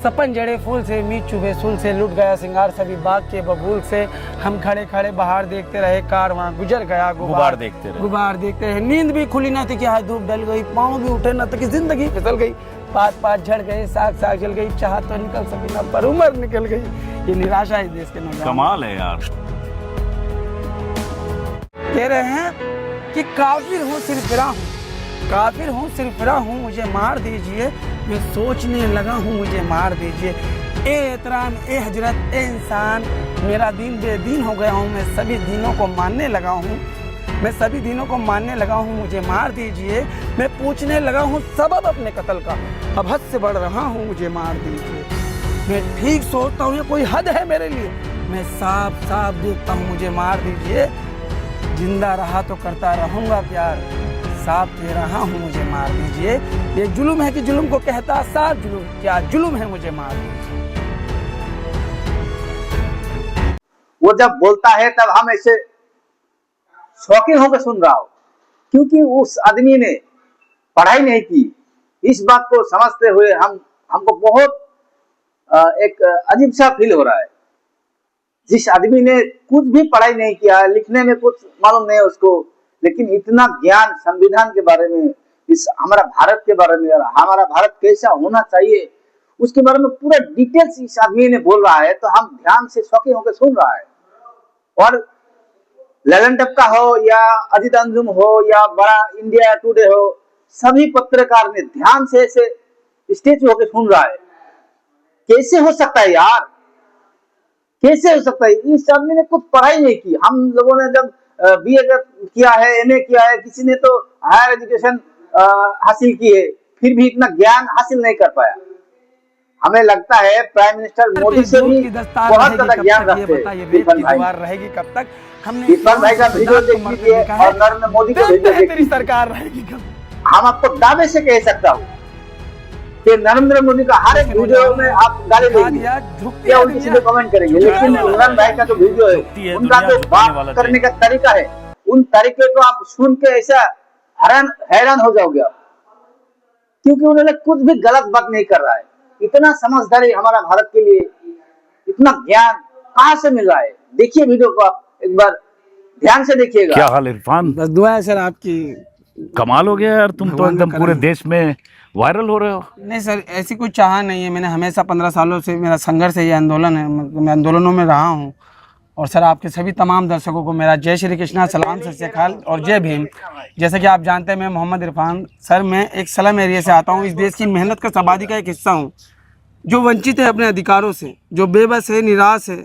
सपन जड़े फूल से, मीत चुभे सूल से, लुट गया सिंगार सभी बाग के बबूल से। हम खड़े खड़े बाहर देखते रहे, कारवां गुजर गया गुबार देखते रहे। नींद भी खुली ना थी कि हाथ धूप डल गई, पाँव भी उठे ना तो कि जिंदगी फिसल गई। पात पात झड़ गए, साग साग जल गई, चाह तो निकल सकी ना पर उम्र निकल गई। ये निराशा है देश के नौजवान। कमाल है यार। कह रहे हैं कि काफिर हूँ सिर्फ फिरा हूँ, काफिर हूँ सिर्फ फिरा हूँ, मुझे मार दीजिए, मैं सोचने लगा हूँ, मुझे मार दीजिए। ए एहतराम, ए हजरत, ए इंसान, मेरा दीन बेदीन हो गया हूँ, मैं सभी दीनों को मानने लगा हूँ, मैं सभी दीनों को मानने लगा हूँ, मुझे मार दीजिए। मैं पूछने लगा हूँ सबब अपने कत्ल का, अब हद से बढ़ रहा हूँ, मुझे मार दीजिए। मैं ठीक सोचता हूँ, ये कोई हद है मेरे लिए, मैं साफ साफ देखता हूँ, मुझे मार दीजिए। जिंदा रहा तो करता रहूँगा प्यार, साफ दे रहा हूँ, मुझे मार दीजिए। ये जुल्म है कि जुल्म को कहता साफ जुल्म, क्या जुल्म है, मुझे मार दीजिए। वो जब बोलता है तब हम ऐसे शौकीन होकर सुन रहा हो, क्योंकि उस आदमी ने पढ़ाई नहीं की। इस बात को समझते हुए हमको बहुत एक अजीब सा फील हो रहा है। जिस आदमी ने कुछ भी पढ़ाई नहीं किया, लिखने में कुछ मालूम नहीं है उसको, लेकिन इतना ज्ञान संविधान के बारे में, इस हमारा भारत के बारे में और हमारा भारत कैसा होना चाहिए उसके बारे में पूरा डिटेल्स इस आदमी ने बोल रहा है, तो हम ध्यान से शौकीन होकर सुन रहा है। और ललन टपका हो या अजीत अंजुम हो या बड़ा इंडिया टुडे हो, सभी पत्रकार ने ध्यान से ऐसे स्टेज होकर सुन रहा है। कैसे हो सकता है यार, कैसे हो सकता है? इस आदमी ने कुछ पढ़ाई नहीं की। हम लोगों ने जब बीए किया है, एमए किया है, किसी ने तो हायर एजुकेशन हासिल की है, फिर भी इतना ज्ञान हासिल नहीं कर पाया। हमें लगता है प्राइम मिनिस्टर मोदी से भी बहुत ज्यादा ज्ञान रखते हैं। विपिन भाई का वीडियो देख लीजिए और नरेंद्र मोदी का वीडियो देख लीजिए। सरकार रहेगी कब? हम आपको दावे से कह सकता हूँ कि नरेंद्र मोदी का हर एक वीडियो में आप गाली देंगे या उनकी सीधे कमेंट करेंगे, लेकिन इमरान भाई का जो वीडियो है, उनका जो बात करने का तरीका है, उन तरीके को आप सुन के ऐसा हैरान हो जाओगे आप, क्योंकि उन्होंने कुछ भी गलत बात नहीं कर रहा है। इतना समझदारी हमारा भारत के लिए, इतना ज्ञान कहाँ से मिल रहा है? देखिए वीडियो को आप एक बार ध्यान से देखिएगा। क्या हाल इरफान? बस दुआ है सर आपकी। कमाल हो गया यार, तुम तो एकदम पूरे देश में वायरल हो रहे हो। नहीं सर, ऐसी कोई चाह नहीं है। मैंने हमेशा 15 सालों से मेरा संघर्ष है, ये आंदोलन है, मैं आंदोलनों में रहा हूँ। और सर आपके सभी तमाम दर्शकों को मेरा जय श्री कृष्णा, सलाम, सत श्री अकाल और जय भीम। जैसे कि आप जानते हैं, मैं मोहम्मद इरफान सर, मैं एक स्लम एरिया से आता हूँ। इस देश की मेहनत का आबादी का एक हिस्सा हूँ, जो वंचित है अपने अधिकारों से, जो बेबस है, निराश है।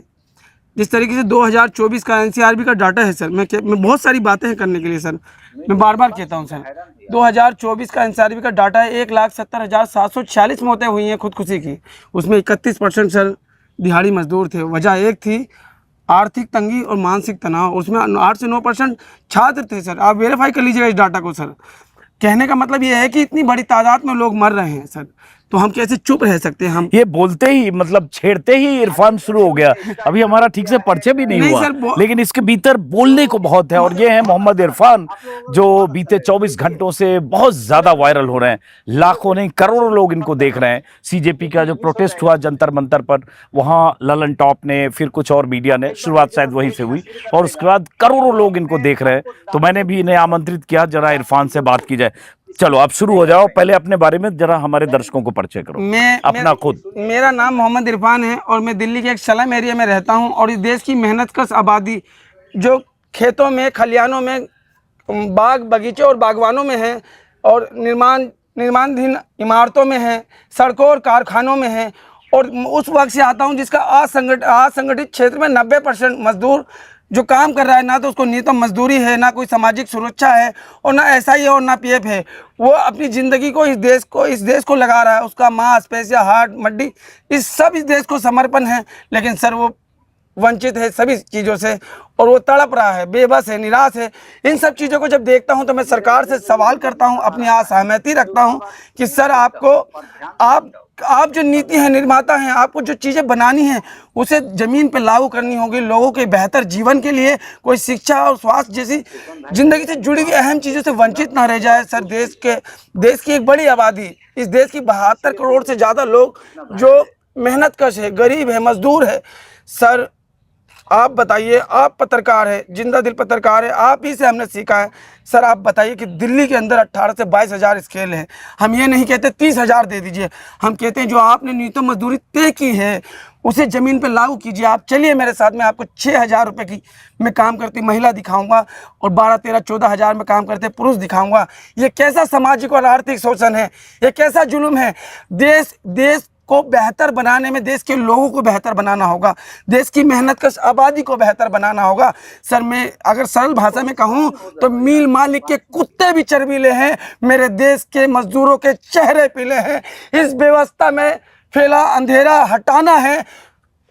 जिस तरीके से 2024 का एनसीआरबी का डाटा है सर, मैं बहुत सारी बातें हैं करने के लिए सर, मैं बार बार कहता हूं सर। 2024 का एनसीआरबी का डाटा है, 1,70,746 मौतें हुई हैं खुदकुशी की। उसमें 31% सर दिहाड़ी मजदूर थे। वजह एक थी आर्थिक तंगी और मानसिक तनाव, उसमें 8 से 9% छात्र थे सर। आप वेरीफाई कर लीजिएगा इस डाटा को सर। कहने का मतलब ये है कि इतनी बड़ी तादाद में लोग मर रहे हैं सर, तो हम कैसे चुप रह सकते हैं? हम ये बोलते ही मतलब छेड़ते ही इरफान शुरू हो गया। अभी हमारा ठीक से परिचय भी नहीं हुआ, लेकिन इसके भीतर बोलने को बहुत है। और ये है मोहम्मद इरफान, जो बीते 24 घंटों से बहुत ज्यादा वायरल हो रहे हैं। लाखों नहीं करोड़ों लोग इनको देख रहे हैं। सीजेपी का जो प्रोटेस्ट हुआ जंतर मंतर पर, वहां ललन टॉप ने, फिर कुछ और मीडिया ने, शुरुआत शायद वहीं से हुई, और उसके बाद करोड़ों लोग इनको देख रहे हैं। तो मैंने भी इन्हें आमंत्रित किया, जरा इरफान से बात की जाए। चलो आप शुरू हो जाओ, पहले अपने बारे में जरा हमारे दर्शकों को परिचय करो। अपना खुद। मेरा नाम मोहम्मद इरफान है और मैं दिल्ली के एक स्लम एरिया में रहता हूं। और इस देश की मेहनतकश आबादी जो खेतों में, खलियानों में, बाग बगीचे और बागवानों में है, और निर्माणाधीन इमारतों में है, सड़कों और कारखानों में है, और उस वक्त से आता हूं जिसका असंगठित क्षेत्र में 90% मजदूर जो काम कर रहा है, ना तो उसको न्यूनतम मजदूरी है, ना कोई सामाजिक सुरक्षा है, और ना एसआई है और ना पीएफ है। वो अपनी ज़िंदगी को इस देश को लगा रहा है। उसका मांस, पैसा, हार्ट, मड्डी, इस देश को समर्पण है। लेकिन सर वो वंचित है सभी चीज़ों से, और वो तड़प रहा है, बेबस है, निराश है। इन सब चीज़ों को जब देखता हूं तो मैं सरकार से सवाल करता हूं, अपनी असहमति रखता हूं कि सर आप जो नीति है, निर्माता हैं, आपको जो चीज़ें बनानी हैं उसे ज़मीन पे लागू करनी होगी। लोगों के बेहतर जीवन के लिए कोई शिक्षा और स्वास्थ्य जैसी ज़िंदगी से जुड़ी हुई अहम चीज़ों से वंचित ना रह जाए सर। देश की एक बड़ी आबादी, इस देश की 72 करोड़ से ज़्यादा लोग जो मेहनत कश है, गरीब है, मजदूर है। सर आप बताइए, आप पत्रकार है, जिंदा दिल पत्रकार है, आप ही से हमने सीखा है। सर आप बताइए कि दिल्ली के अंदर 18 से 22 हज़ार स्केल है। हम ये नहीं कहते 30 हज़ार दे दीजिए, हम कहते हैं जो आपने न्यूनतम मजदूरी तय की है उसे ज़मीन पर लागू कीजिए। आप चलिए मेरे साथ में, आपको 6,000 रुपये की मैं काम करती महिला दिखाऊंगा और 12, 13, 14 हज़ार में काम करते पुरुष दिखाऊंगा। ये कैसा सामाजिक और आर्थिक शोषण है, ये कैसा जुल्म है। देश को बेहतर बनाने में देश के लोगों को बेहतर बनाना होगा, देश की मेहनतकश आबादी को बेहतर बनाना होगा। सर मैं अगर सरल भाषा में कहूँ तो मिल मालिक के कुत्ते भी चर्बीले हैं, मेरे देश के मजदूरों के चेहरे पीले हैं। इस व्यवस्था में फैला अंधेरा हटाना है,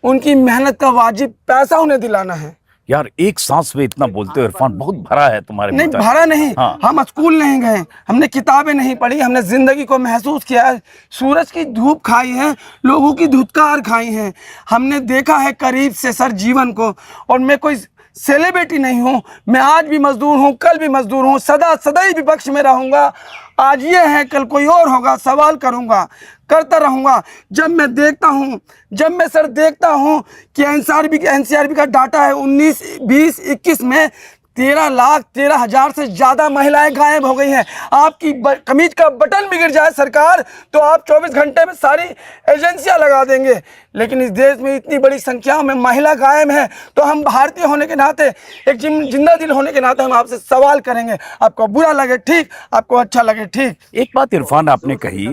उनकी मेहनत का वाजिब पैसा उन्हें दिलाना है। यार एक सांस में इतना बोलते हो इरफान, बहुत भरा है तुम्हारे नहीं भीतर। भरा नहीं, हाँ। हम स्कूल नहीं गए, हमने किताबें नहीं पढ़ी, हमने जिंदगी को महसूस किया है, सूरज की धूप खाई है, लोगों की धुतकार खाई है, हमने देखा है करीब से सर जीवन को। और मैं कोई सेलिब्रिटी नहीं हूँ, मैं आज भी मजदूर हूँ, कल भी मजदूर हूँ, सदा सदैव विपक्ष में रहूँगा। आज ये है कल कोई और होगा, सवाल करूँगा, करता रहूँगा। जब मैं सर देखता हूँ कि एनसीआरबी का डाटा है 19, 20, 21 में 13,13,000 से ज़्यादा महिलाएं गायब हो गई हैं। आपकी कमीज का बटन बिगड़ जाए सरकार तो आप 24 घंटे में सारी एजेंसियां लगा देंगे, लेकिन इस देश में इतनी बड़ी संख्या में महिला गायब हैं तो हम भारतीय होने के नाते, एक जिंदा दिल होने के नाते हम आपसे सवाल करेंगे। आपको बुरा लगे ठीक, आपको अच्छा लगे ठीक। एक बात इरफान आपने कही,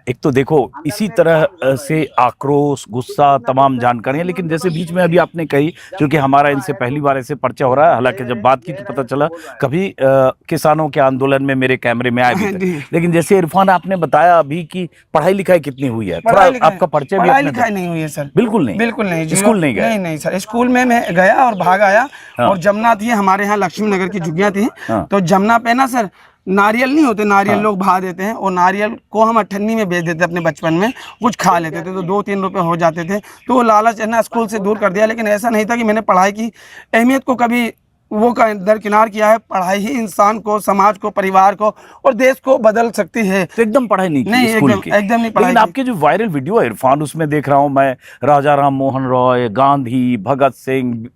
एक तो देखो इसी तरह से आक्रोश, गुस्सा, तमाम जानकारियां, लेकिन जैसे बीच में अभी आपने कही, क्योंकि हमारा इनसे पहली बार ऐसे परिचय हो रहा है, हालांकि जब बात की तो पता चला कभी किसानों के आंदोलन में मेरे कैमरे में आए भी थे। लेकिन जैसे इरफान आपने बताया अभी कि पढ़ाई लिखाई कितनी हुई है, थोड़ा आपका परिचय भी। पढ़ाई लिखाई नहीं हुई है सर, बिल्कुल नहीं, बिल्कुल नहीं। स्कूल नहीं गए? नहीं सर, स्कूल में मैं गया और भाग आया। हाँ। और जमुना थी हमारे यहाँ, लक्ष्मी नगर की झुग्गियाँ थी। हाँ। तो जमुना पे ना सर नारियल नहीं होते, नारियल लोग भा देते हैं, और नारियल को हम 98 में बेच देते अपने बचपन में, कुछ खा लेते थे तो 2-3 रुपए हो जाते थे। तो वो लालच है ना स्कूल से दूर कर दिया। लेकिन ऐसा नहीं था कि मैंने पढ़ाई की अहमियत को कभी वो दरकिनार किया है। पढ़ाई ही इंसान को, समाज को, परिवार को और देश को बदल सकती है। तो एकदम पढ़ाई नहीं की नहीं, स्कूल की? एकदम नहीं पढ़ाई लेकिन की। आपके जो वायरल वीडियो है इरफान, उसमें देख रहा हूं मैं राजा राम मोहन रॉय, गांधी, भगत सिंह,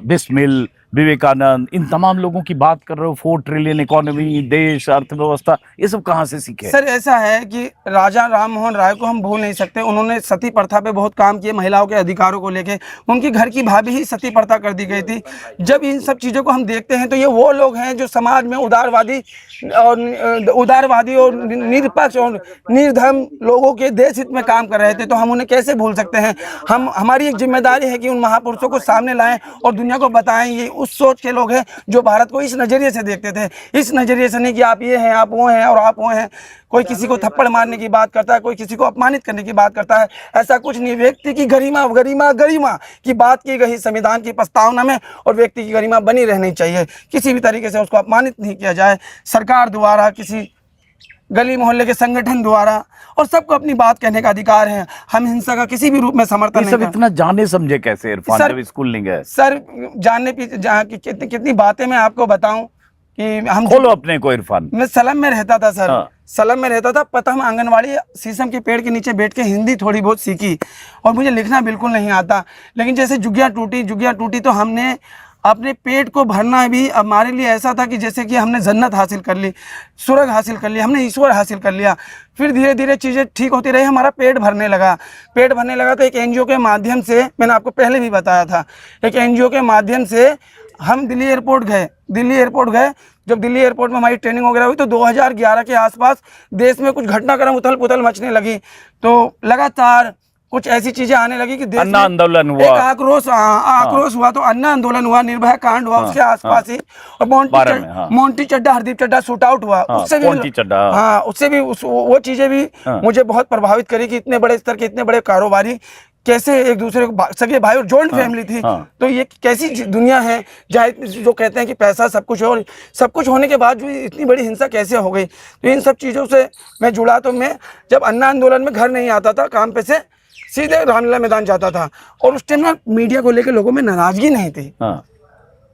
बिस्मिल, विवेकानंद, इन तमाम लोगों की बात कर रहे हो। 4 ट्रिलियन इकोनॉमी, देश, अर्थव्यवस्था, ये सब कहाँ से सीखे? सर ऐसा है कि राजा राम मोहन राय को हम भूल नहीं सकते। उन्होंने सती प्रथा पे बहुत काम किए, महिलाओं के अधिकारों को लेके। उनकी घर की भाभी ही सती प्रथा कर दी गई थी। जब इन सब चीज़ों को हम देखते हैं तो ये वो लोग हैं जो समाज में उदारवादी और निरपक्ष और निर्धर्म लोगों के देश हित में काम कर रहे थे। तो हम उन्हें कैसे भूल सकते हैं? हमारी एक जिम्मेदारी है कि उन महापुरुषों को सामने लाएं और दुनिया को बताएं। ये उस सोच के लोग हैं जो भारत को इस नज़रिए से देखते थे, इस नज़रिए से नहीं कि आप ये हैं, आप वो हैं और आप वो हैं। कोई किसी को थप्पड़ मारने की बात करता है, कोई किसी को अपमानित करने की बात करता है, ऐसा कुछ नहीं। व्यक्ति की गरिमा की बात की गई संविधान की प्रस्तावना में, और व्यक्ति की गरिमा बनी रहनी चाहिए। किसी भी तरीके से उसको अपमानित नहीं किया जाए, सरकार द्वारा, किसी गली मोहल्ले के संगठन द्वारा, और सबको अपनी बात कहने का अधिकार है। हम हिंसा का किसी भी रूप में समर्थन नहीं करते। इतना जाने समझे कैसे इरफान जब स्कूल नहीं गए? सर जानने की कितनी बातें मैं आपको बताऊं कि हम खोलो अपने को इरफान। मैं सलम में रहता था सर। हाँ। सलम में रहता था, पता हम आंगनवाड़ी शीशम के पेड़ के नीचे बैठ के हिंदी थोड़ी बहुत सीखी, और मुझे लिखना बिल्कुल नहीं आता। लेकिन जैसे जुग्गियाँ टूटी तो हमने अपने पेट को भरना भी हमारे लिए ऐसा था कि जैसे कि हमने जन्नत हासिल कर ली, स्वर्ग हासिल कर लिया, हमने ईश्वर हासिल कर लिया। फिर धीरे धीरे चीज़ें ठीक होती रही, हमारा पेट भरने लगा तो एक एनजीओ के माध्यम से, मैंने आपको पहले भी बताया था, एक एनजीओ के माध्यम से हम दिल्ली एयरपोर्ट गए। जब दिल्ली एयरपोर्ट में हमारी ट्रेनिंग वगैरह हुई तो 2011 के आसपास देश में कुछ घटनाक्रम उथल पुथल मचने लगी। तो लगातार कुछ ऐसी चीजें आने लगी कि देश अन्ना आंदोलन हुआ, एक आक्रोश हुआ। तो अन्ना आंदोलन हुआ, निर्भया कांड हुआ, उसके आसपास ही, और मोंटी चड्ढा, हरदीप चड्ढा शूट आउट हुआ। उससे भी वो चीजें भी मुझे बहुत प्रभावित करी कि इतने बड़े स्तर के, इतने बड़े कारोबारी कैसे एक दूसरे को सगे भाई, और जॉइंट फैमिली थी। तो ये कैसी दुनिया है जहाँ जो कहते हैं कि पैसा सब कुछ है, और सब कुछ होने के बाद भी इतनी बड़ी हिंसा कैसे हो गई। तो इन सब चीज़ों से मैं जुड़ा। तो मैं जब अन्ना आंदोलन में घर नहीं आता था काम पे से, सीधे रामलीला मैदान जाता था, और उस टाइम ना मीडिया को लेकर लोगों में नाराजगी नहीं थी।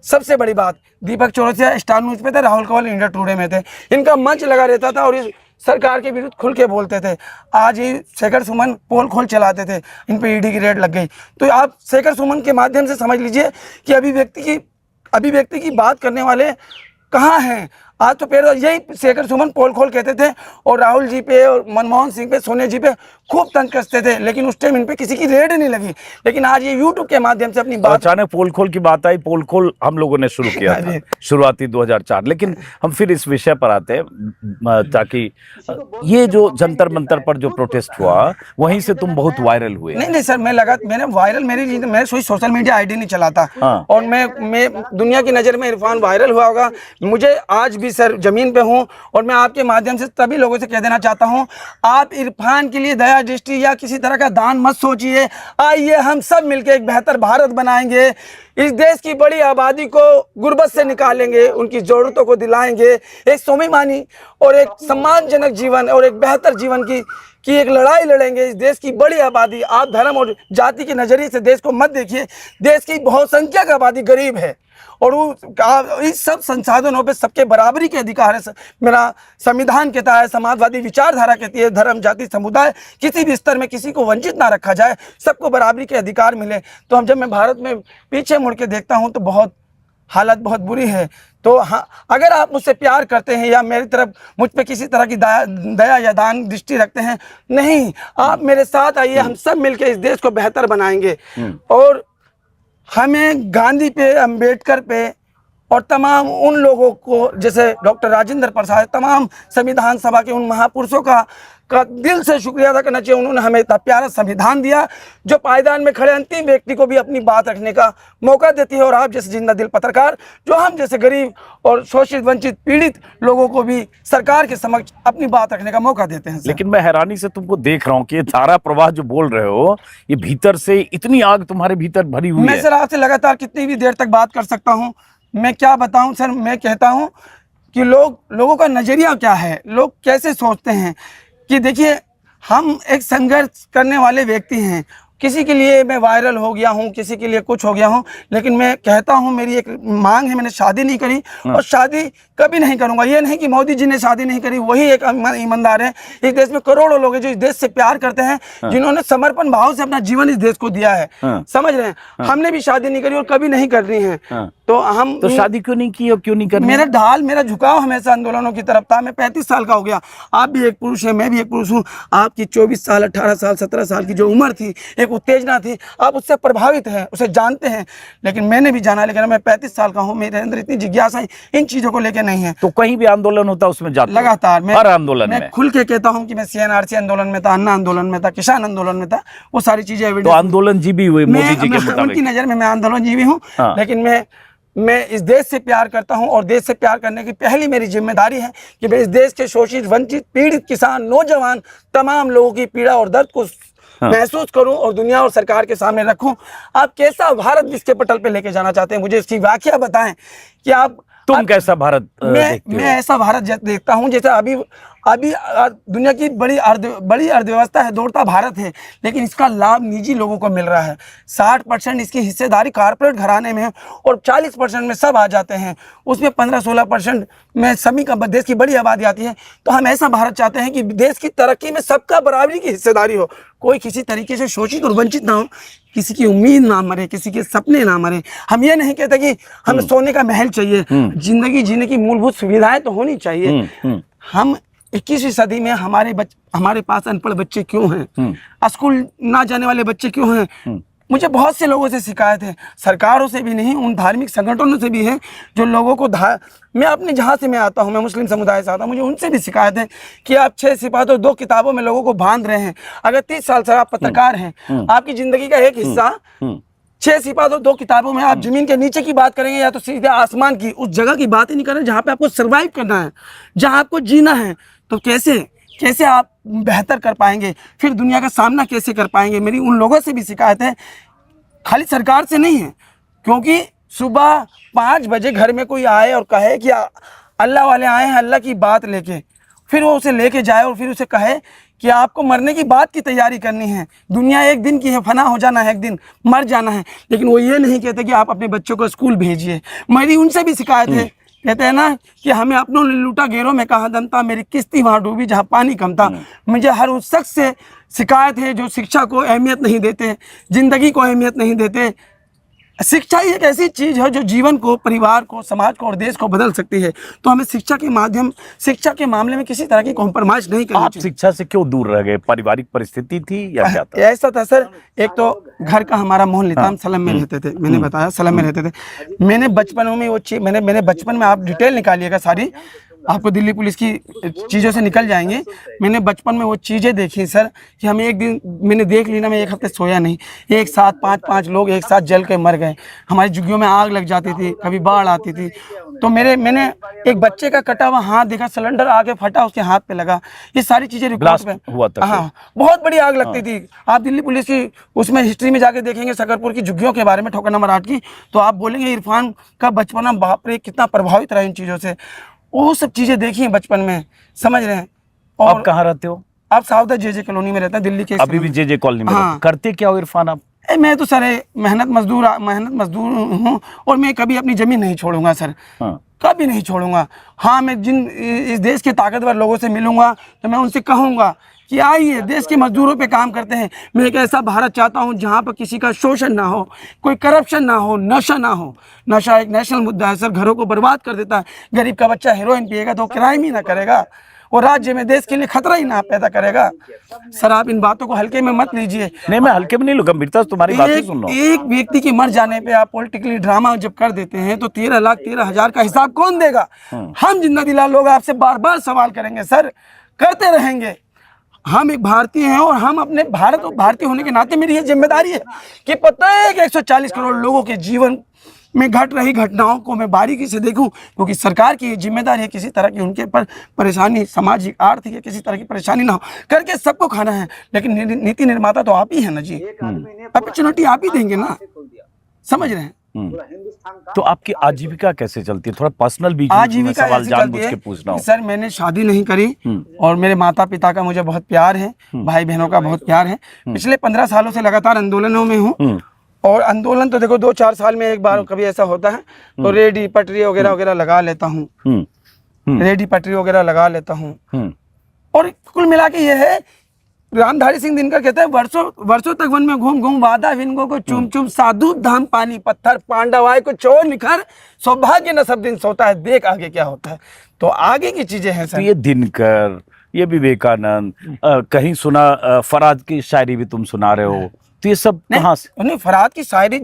सबसे बड़ी बात, दीपक चौरसिया स्टार न्यूज पे थे, राहुल कंवल इंडिया टुडे में थे, इनका मंच लगा रहता था, और सरकार के विरुद्ध खुल के बोलते थे। आज ही शेखर सुमन पोल खोल चलाते थे, इन पे ईडी की रेड लग गई। तो आप शेखर सुमन के माध्यम से समझ लीजिए कि अभिव्यक्ति की बात करने वाले कहाँ हैं। आज तो फिर यही शेखर सुमन पोल खोल कहते थे और राहुल जी पे और मनमोहन सिंह पे, सोनिया जी पे खूब तंज कसते थे, लेकिन उस टाइम इन पे किसी की रेड नहीं लगी। लेकिन आज ये यूट्यूब के माध्यम से अपनी बात, अचानक पोल खोल की बात आई। पोल खोल हम लोगों ने शुरू किया था शुरुआती 2004। लेकिन हम फिर इस विषय पर आते हैं, ताकि ये जो जंतर मंतर पर जो प्रोटेस्ट हुआ वहीं से तुम बहुत वायरल हुए। नहीं सर, मैंने वायरल मैं सोशल मीडिया आईडी नहीं चलाता। हाँ। और मैं दुनिया की नज़र में इरफान वायरल हुआ होगा। मुझे आज भी सर जमीन पे हूँ और मैं आपके माध्यम से सभी लोगों से कह देना चाहता हूँ, आप इरफान के लिए दया दृष्टि या किसी तरह का दान मत सोचिए। आइए हम सब मिलकर एक बेहतर भारत बनाएंगे, इस देश की बड़ी आबादी को गुर्बत से निकालेंगे, उनकी ज़रूरतों को दिलाएंगे, एक स्वाभिमानी और एक सम्मानजनक जीवन और एक बेहतर जीवन की एक लड़ाई लड़ेंगे। इस देश की बड़ी आबादी, आप धर्म और जाति के नज़रिए से देश को मत देखिए। देश की बहुसंख्यक आबादी गरीब है और वो इस सब संसाधनों पे सबके बराबरी के अधिकार है। मेरा संविधान कहता है, समाजवादी विचारधारा कहती है, धर्म जाति समुदाय किसी भी स्तर में किसी को वंचित ना रखा जाए, सबको बराबरी के अधिकार मिले। तो जब मैं भारत में पीछे मुड़ के देखता हूँ तो हालत बहुत बुरी है। तो हाँ, अगर आप मुझसे प्यार करते हैं या मेरी तरफ मुझ पे किसी तरह की दया या दान दृष्टि रखते हैं, नहीं, आप मेरे साथ आइए, हम सब मिलकर इस देश को बेहतर बनाएंगे। और हमें गांधी पे, अंबेडकर पे और तमाम उन लोगों को, जैसे डॉक्टर राजेंद्र प्रसाद, तमाम संविधान सभा के उन महापुरुषों का दिल से शुक्रिया अदा करना चाहिए। उन्होंने हमें इतना प्यारा संविधान दिया जो पायदान में खड़े अंतिम व्यक्ति को भी अपनी बात रखने का मौका देती है। और आप जैसे जिंदा दिल पत्रकार, जो हम जैसे गरीब और शोषित वंचित पीड़ित लोगों को भी सरकार के समक्ष अपनी बात रखने का मौका देते हैं। लेकिन मैं हैरानी से तुमको देख रहा हूँ कि ये धारा प्रवाह जो बोल रहे हो, ये भीतर से इतनी आग तुम्हारे भीतर भरी हुई है। मैं सर आपसे लगातार कितनी भी देर तक बात कर सकता हूँ। मैं क्या बताऊं सर, मैं कहता हूं कि लोगों का नज़रिया क्या है, लोग कैसे सोचते हैं। कि देखिए, हम एक संघर्ष करने वाले व्यक्ति हैं। किसी के लिए मैं वायरल हो गया हूँ, किसी के लिए कुछ हो गया हूँ, लेकिन मैं कहता हूँ, मेरी एक मांग है, मैंने शादी नहीं करी और शादी कभी नहीं करूँगा। ये नहीं कि मोदी जी ने शादी नहीं करी, वही एक ईमानदार है। इस देश में करोड़ों लोग हैं जो इस देश से प्यार करते हैं, जिन्होंने समर्पण भाव से अपना जीवन इस देश को दिया है। समझ रहे हैं? हमने भी शादी नहीं करी और कभी नहीं करनी है। तो शादी क्यों नहीं की और क्यों नहीं करनी? मेरा झुकाव हमेशा आंदोलनों की तरफ था। मैं 35 साल का हो गया, आप भी एक पुरुष हैं, मैं भी एक पुरुष हूँ। आपकी 24 साल, 18 साल, 17 साल की जो उम्र थी, एक उत्तेजना थी, आप उससे प्रभावित हैं, उसे जानते हैं। लेकिन मैंने भी जाना, लेकिन मैं 35 साल का हूँ, मेरे अंदर इतनी जिज्ञासा इन चीजों को लेकर नहीं है। तो कहीं भी आंदोलन होता उसमें जाते लगातार हर आंदोलन मैं खुल के कहता हूँ कि मैं CNRC आंदोलन में था, अन्ना आंदोलन में था, किसान आंदोलन में था, वो सारी चीजें। तो आंदोलन जीवी हुए मोदी जी के मुताबिक। उनकी नजर में मैं आंदोलन जीवी हूँ। लेकिन मैं इस देश से प्यार करता हूं और देश से प्यार करने की पहली मेरी जिम्मेदारी है कि मैं इस देश के शोषित, वंचित, पीड़ित किसान, नौजवान, तमाम लोगों की पीड़ा और दर्द को महसूस करूं और दुनिया और सरकार के सामने रखूं। आप कैसा भारत विश्व के पटल पे लेके जाना चाहते हैं, मुझे इसकी व्याख्या बताएं कि तुम कैसा भारत देखते हो? मैं ऐसा भारत देखता हूं जैसे अभी दुनिया की बड़ी अर्थव्यवस्था है, दौड़ता भारत है, लेकिन इसका लाभ निजी लोगों को मिल रहा है। 60% इसकी हिस्सेदारी कारपोरेट घराने में है और 40% में सब आ जाते हैं। उसमें 15-16% में सभी का देश की बड़ी आबादी आती है। तो हम ऐसा भारत चाहते हैं कि देश की तरक्की में सबका बराबरी की हिस्सेदारी हो, कोई किसी तरीके से शोषित और वंचित ना हो, किसी की उम्मीद ना मरे, किसी के सपने ना मरे। हम ये नहीं कहते कि हमें सोने का महल चाहिए, जिंदगी जीने की मूलभूत सुविधाएं तो होनी चाहिए। हम 21वीं सदी में हमारे पास अनपढ़ बच्चे क्यों हैं, स्कूल ना जाने वाले बच्चे क्यों हैं? मुझे बहुत से लोगों से शिकायत है, सरकारों से भी नहीं, उन धार्मिक संगठनों से भी है जो लोगों को मैं अपने जहाँ से मैं आता हूँ, मैं मुस्लिम समुदाय से आता हूँ, मुझे उनसे भी शिकायत है कि आप 6 सिपाही और 2 किताबों में लोगों को बांध रहे हैं। अगर 30 साल से आप पत्रकार हैं, आपकी जिंदगी का एक हिस्सा 6 सिपाही और 2 किताबों में आप जमीन के नीचे की बात करेंगे या तो सीधे आसमान की, उस जगह की बात ही नहीं कर रहे जहाँ पे आपको सर्वाइव करना है, जहाँ आपको जीना है। तो कैसे आप बेहतर कर पाएंगे, फिर दुनिया का सामना कैसे कर पाएंगे? मेरी उन लोगों से भी शिकायत है, खाली सरकार से नहीं है। क्योंकि सुबह 5 बजे घर में कोई आए और कहे कि अल्लाह वाले आए हैं अल्लाह की बात लेके, फिर वो उसे लेके जाए और फिर उसे कहे कि आपको मरने की बात की तैयारी करनी है, दुनिया एक दिन की है, फना हो जाना है, एक दिन मर जाना है। लेकिन वो ये नहीं कहते कि आप अपने बच्चों को स्कूल भेजिए। मेरी उनसे भी शिकायत है कहते हैं ना कि हमें अपनों ने लूटा, गैरों में कहा दम था, मेरी किस्ती वहाँ डूबी जहाँ पानी कम था। मुझे हर उस शख्स से शिकायत है जो शिक्षा को अहमियत नहीं देते, जिंदगी को अहमियत नहीं देते। शिक्षा ही एक ऐसी चीज़ है जो जीवन को, परिवार को, समाज को और देश को बदल सकती है। तो हमें शिक्षा के मामले में किसी तरह की कॉम्प्रोमाइज़ नहीं करनी आप चाहिए। शिक्षा से क्यों दूर रह गए? पारिवारिक परिस्थिति थी या क्या था? ऐसा था सर, एक तो घर का हमारा माहौल नहीं था, हम सलम में रहते थे, मैंने बताया सलम में रहते थे। मैंने बचपन में वो चीज मैंने बचपन में, आप डिटेल निकालिएगा सारी, आपको दिल्ली पुलिस की चीज़ों से निकल जाएंगे। मैंने बचपन में वो चीज़ें देखी सर कि हम एक दिन, मैंने देख ली ना, मैं एक हफ्ते सोया नहीं। एक साथ 5-5 लोग एक साथ जल के मर गए, हमारी झुग्गियों में आग लग जाती थी, कभी बाढ़ आती थी। तो मैंने एक बच्चे का कटा हुआ हाथ देखा, सिलेंडर आके फटा, उसके हाथ पे लगा। ये सारी चीज़ें रिकॉर्ड पे हुआ था। हाँ, बहुत बड़ी आग लगती थी। आप दिल्ली पुलिस की उसमें हिस्ट्री में जाके देखेंगे शकरपुर की झुग्गियों के बारे में, ठोकर नंबर 8 की, तो आप बोलेंगे इरफान का बचपना, बाप रे कितना प्रभावित रहा इन चीज़ों से। वो सब चीज़ें देखी हैं बचपन में, समझ रहे हैं। और आप कहाँ रहते हो? आप साउथ जे कॉलोनी में रहते हैं, दिल्ली के। अभी भी जे कॉलोनी में? हाँ। करते क्या हो इरफान आप? मैं तो सर मेहनत मजदूर हूँ, और मैं कभी अपनी ज़मीन नहीं छोड़ूंगा सर। हाँ। कभी नहीं छोड़ूंगा। हाँ, मैं जिन इस देश के ताकतवर लोगों से मिलूंगा तो मैं उनसे कहूँगा कि आइए, देश के मजदूरों पे काम करते हैं। मैं एक ऐसा भारत चाहता हूँ जहाँ पर किसी का शोषण ना हो, कोई करप्शन ना हो, नशा ना हो। नशा एक नेशनल मुद्दा है सर, घरों को बर्बाद कर देता है। गरीब का बच्चा हेरोइन पिएगा तो क्राइम ही ना करेगा, और राज्य में, देश के लिए खतरा ही ना पैदा करेगा। सर आप इन बातों को हल्के में मत लीजिए। नहीं, मैं हल्के में नहीं लूँ, गंभीरता से तुम्हारी बातें सुन रहा हूँ। एक व्यक्ति के मर जाने पे आप पॉलिटिकली ड्रामा जब कर देते हैं तो 13,13,000 का हिसाब कौन देगा? हम जिंदा दिला लोग आपसे बार बार सवाल करेंगे सर, करते रहेंगे। हम एक भारतीय हैं और हम अपने भारतीय होने के नाते मेरी ये जिम्मेदारी है कि प्रत्येक 140 करोड़ लोगों के जीवन में घट रही घटनाओं को मैं बारीकी से देखूं, क्योंकि सरकार की जिम्मेदारी है किसी तरह की उनके पर परेशानी, सामाजिक आर्थिक या किसी तरह की परेशानी ना हो, करके सबको खाना है। लेकिन नीति निर्माता तो आप ही है ना जी, अपॉर्चुनिटी आप ही देंगे ना, समझ रहे हैं। तो आपकी आजीविका कैसे चलती है? थोड़ा पर्सनल भी आजीविका सवाल ऐसी जानबूझ चलती के है पूछना हो। सर, मैंने शादी नहीं करी और मेरे माता पिता का मुझे बहुत प्यार है, भाई बहनों का बहुत प्यार है। पिछले 15 सालों से लगातार आंदोलनों में हूँ, और आंदोलन तो देखो 2-4 साल में एक बार कभी ऐसा होता है तो रेडी पटरी वगैरह वगैरह लगा लेता हूँ, रेडी पटरी वगैरह लगा लेता हूँ। और कुल मिला के ये है, रामधारी सिंह दिनकर कहते हैं, वर्षों तक वन में घूम घूम, वादा विनगो को चूम चूम, साधु धाम पानी पत्थर, पांडवाय को चोर निखर, सौभाग्य न सब दिन सोता है, देख आगे क्या होता है। तो आगे की चीजें हैं सर। तो ये दिनकर, ये विवेकानंद, कहीं सुना फराद की शायरी भी तुम सुना रहे हो, तो ये सब कहाँ से? नहीं, फराद की शायरी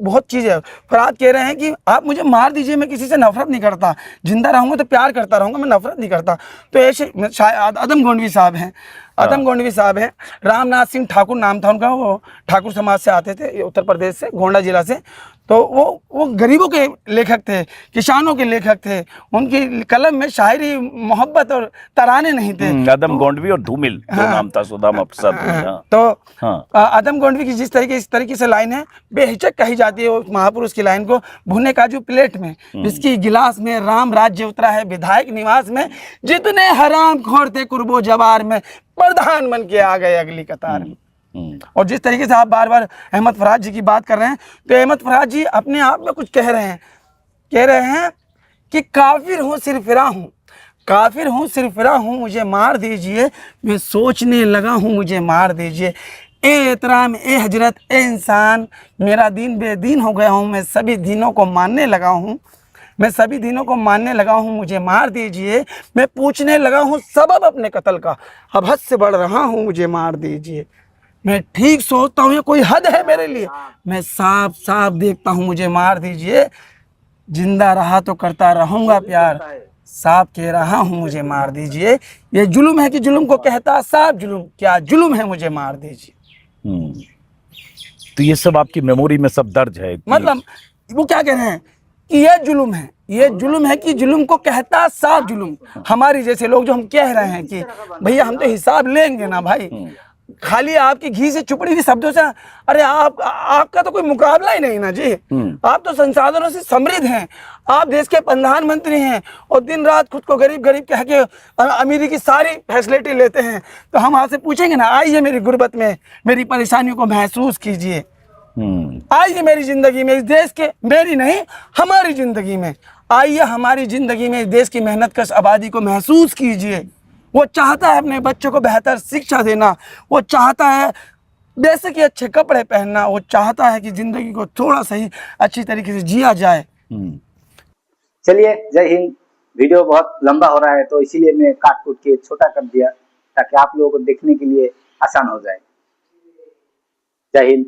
बहुत चीज है। फराद कह रहे हैं कि आप मुझे मार दीजिए, मैं किसी से नफरत नहीं करता, जिंदा रहूंगा तो प्यार करता रहूंगा, मैं नफरत नहीं करता। तो ऐसे आदम गोंडवी साहब हैं, आदम गोंडवी साहब हैं, रामनाथ सिंह ठाकुर नाम था उनका, वो ठाकुर समाज से आते थे, उत्तर प्रदेश से, गोंडा जिला से। तो वो गरीबों के लेखक थे, किसानों के लेखक थे। उनकी कलम में शायरी, मोहब्बत और तराने नहीं थे। आदम गोंडवी और धूमिल दो नाम था, सुदामा प्रसाद। तो आदम गोंडवी की इस तरीके से लाइन है, बेहिचक कही जाती है उस महापुरुष की लाइन को, भुने काजू प्लेट में, इसकी गिलास में, राम राज्य उतरा है विधायक निवास में, जितने हराम खोर थे कुर्बो जवार में, प्रधान बन के आ गए अगली कतार में। और जिस तरीके से आप बार बार अहमद फराज जी की बात कर रहे हैं, तो अहमद फराज जी अपने आप में कुछ कह रहे हैं कि काफिर हूँ सिरफिरा हूँ, काफिर हूँ सिरफिरा हूँ, मुझे मार दीजिए, मैं सोचने लगा हूँ, मुझे मार दीजिए। ए एहतराम, ए हजरत, ए इंसान, मेरा दीन बेदीन हो गया हूँ, मैं सभी दीनों को मानने लगा हूँ, मैं सभी दीनों को मानने लगा हूँ, मुझे मार दीजिए। मैं पूछने लगा हूँ सबब अपने कत्ल का, अब हद से बढ़ रहा हूँ, मुझे मार दीजिए। मैं ठीक सोचता हूँ, ये कोई हद है मेरे लिए, मैं साफ साफ देखता हूँ, मुझे मार दीजिए। जिंदा रहा तो करता रहूँगा प्यार, साफ कह रहा हूँ, मुझे मार दीजिए। ये जुल्म है कि जुल्म को कहता साफ जुल्म, क्या जुल्म है, मुझे मार दीजिए। तो ये सब आपकी मेमोरी में सब दर्ज है? मतलब वो क्या कह रहे हैं कि ये जुल्म है, ये जुल्म है कि जुल्म को कहता साफ जुल्म। हमारी जैसे लोग जो हम कह रहे हैं कि भैया हम तो हिसाब लेंगे ना भाई, खाली आपकी घी से चुपड़ी हुई शब्दों से, अरे आपका तो कोई मुकाबला ही नहीं ना जी। आप तो संसाधनों से समृद्ध हैं, आप देश के प्रधानमंत्री हैं और दिन रात खुद को गरीब गरीब कह के अमीरी की सारी फैसिलिटी लेते हैं। तो हम आपसे पूछेंगे ना, आइए मेरी गुर्बत में, मेरी परेशानियों को महसूस कीजिए, आइए मेरी जिंदगी में, इस देश के, मेरी नहीं हमारी जिंदगी में आइए हमारी ज़िंदगी में देश की मेहनतकश आबादी को महसूस कीजिए। वो चाहता है अपने बच्चों को बेहतर शिक्षा देना, वो चाहता है बेसिक अच्छे कपड़े पहनना, वो चाहता है कि ज़िंदगी को थोड़ा सही अच्छी तरीके से जिया जाए। चलिए, जय हिंद। वीडियो बहुत लंबा हो रहा है तो इसीलिए मैं काट कूट के छोटा कर दिया ताकि आप लोगों को देखने के लिए आसान हो जाए। जय हिंद।